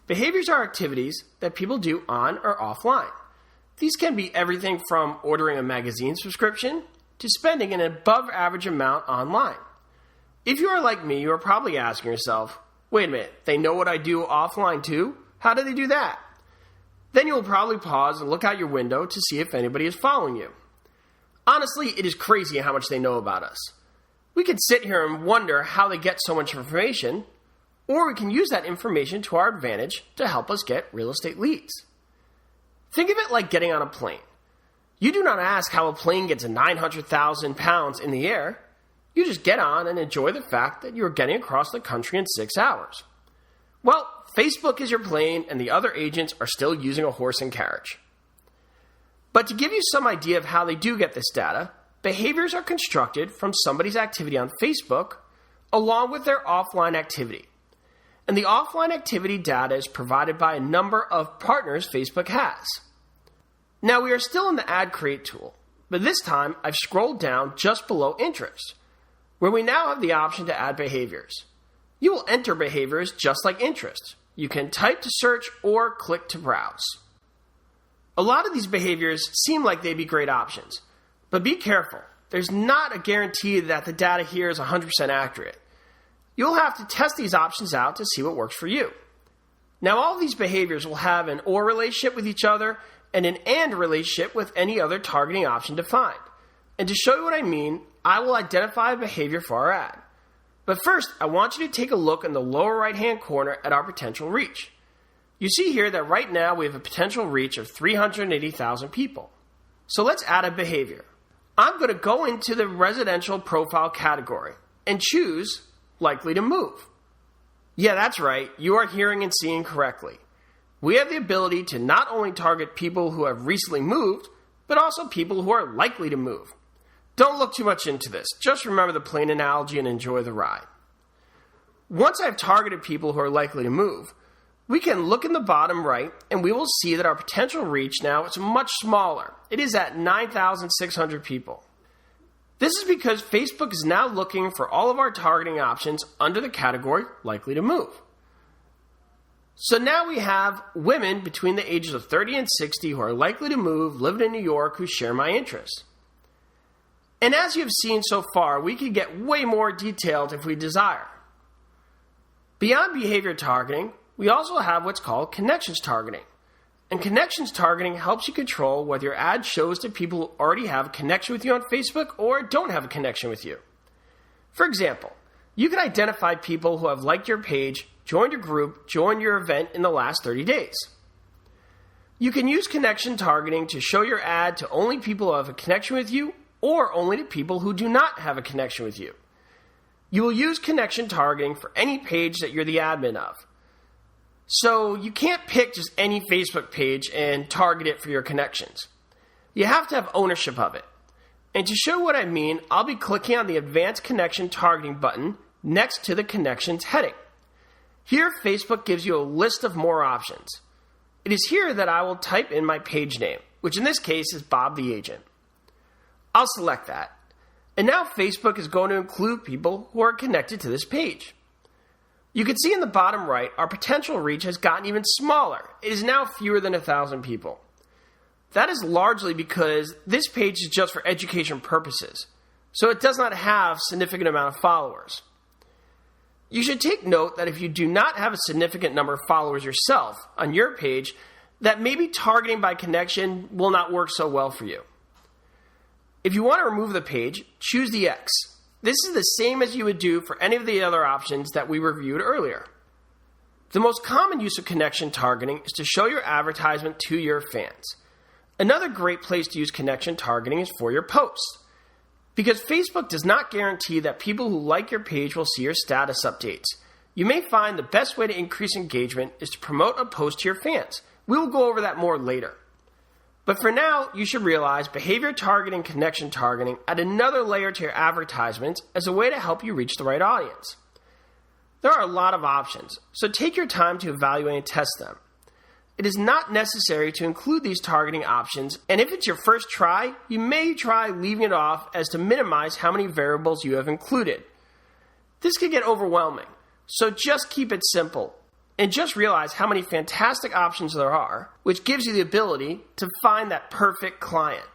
Behaviors are activities that people do on or offline. These can be everything from ordering a magazine subscription to spending an above-average amount online. If you are like me, you are probably asking yourself, wait a minute, they know what I do offline too? How do they do that? Then you will probably pause and look out your window to see if anybody is following you. Honestly, it is crazy how much they know about us. We can sit here and wonder how they get so much information, or we can use that information to our advantage to help us get real estate leads. Think of it like getting on a plane. You do not ask how a plane gets 900,000 pounds in the air. You just get on and enjoy the fact that you are getting across the country in 6 hours. Well, Facebook is your plane and the other agents are still using a horse and carriage. But to give you some idea of how they do get this data, behaviors are constructed from somebody's activity on Facebook along with their offline activity. And the offline activity data is provided by a number of partners Facebook has. Now we are still in the Ad Create tool, but this time I've scrolled down just below Interests, where we now have the option to add behaviors. You will enter behaviors just like interests. You can type to search or click to browse. A lot of these behaviors seem like they'd be great options, but be careful. There's not a guarantee that the data here is 100% accurate. You'll have to test these options out to see what works for you. Now, all of these behaviors will have an or relationship with each other and an and relationship with any other targeting option defined. And to show you what I mean, I will identify a behavior for our ad. But first, I want you to take a look in the lower right-hand corner at our potential reach. You see here that right now we have a potential reach of 380,000 people. So let's add a behavior. I'm going to go into the residential profile category and choose likely to move. Yeah, that's right. You are hearing and seeing correctly. We have the ability to not only target people who have recently moved, but also people who are likely to move. Don't look too much into this. Just remember the plane analogy and enjoy the ride. Once I've targeted people who are likely to move, we can look in the bottom right and we will see that our potential reach now is much smaller. It is at 9,600 people. This is because Facebook is now looking for all of our targeting options under the category likely to move. So now we have women between the ages of 30 and 60 who are likely to move, living in New York, who share my interests. And as you've seen so far, we can get way more detailed if we desire. Beyond behavior targeting, we also have what's called connections targeting. And connections targeting helps you control whether your ad shows to people who already have a connection with you on Facebook or don't have a connection with you. For example, you can identify people who have liked your page, joined your group, joined your event in the last 30 days. You can use connection targeting to show your ad to only people who have a connection with you or only to people who do not have a connection with you. You will use connection targeting for any page that you're the admin of. So you can't pick just any Facebook page and target it for your connections. You have to have ownership of it. And to show what I mean, I'll be clicking on the Advanced Connection Targeting button next to the Connections heading. Here, Facebook gives you a list of more options. It is here that I will type in my page name, which in this case is Bob the Agent. I'll select that. And now Facebook is going to include people who are connected to this page. You can see in the bottom right, our potential reach has gotten even smaller. It is now fewer than 1,000 people. That is largely because this page is just for education purposes, so it does not have a significant amount of followers. You should take note that if you do not have a significant number of followers yourself on your page, that maybe targeting by connection will not work so well for you. If you want to remove the page, choose the X. This is the same as you would do for any of the other options that we reviewed earlier. The most common use of connection targeting is to show your advertisement to your fans. Another great place to use connection targeting is for your posts. Because Facebook does not guarantee that people who like your page will see your status updates. You may find the best way to increase engagement is to promote a post to your fans. We will go over that more later. But for now, you should realize behavior targeting, connection targeting add another layer to your advertisements as a way to help you reach the right audience. There are a lot of options, so take your time to evaluate and test them. It is not necessary to include these targeting options, and if it's your first try, you may try leaving it off as to minimize how many variables you have included. This can get overwhelming, so just keep it simple. and just realize how many fantastic options there are, which gives you the ability to find that perfect client.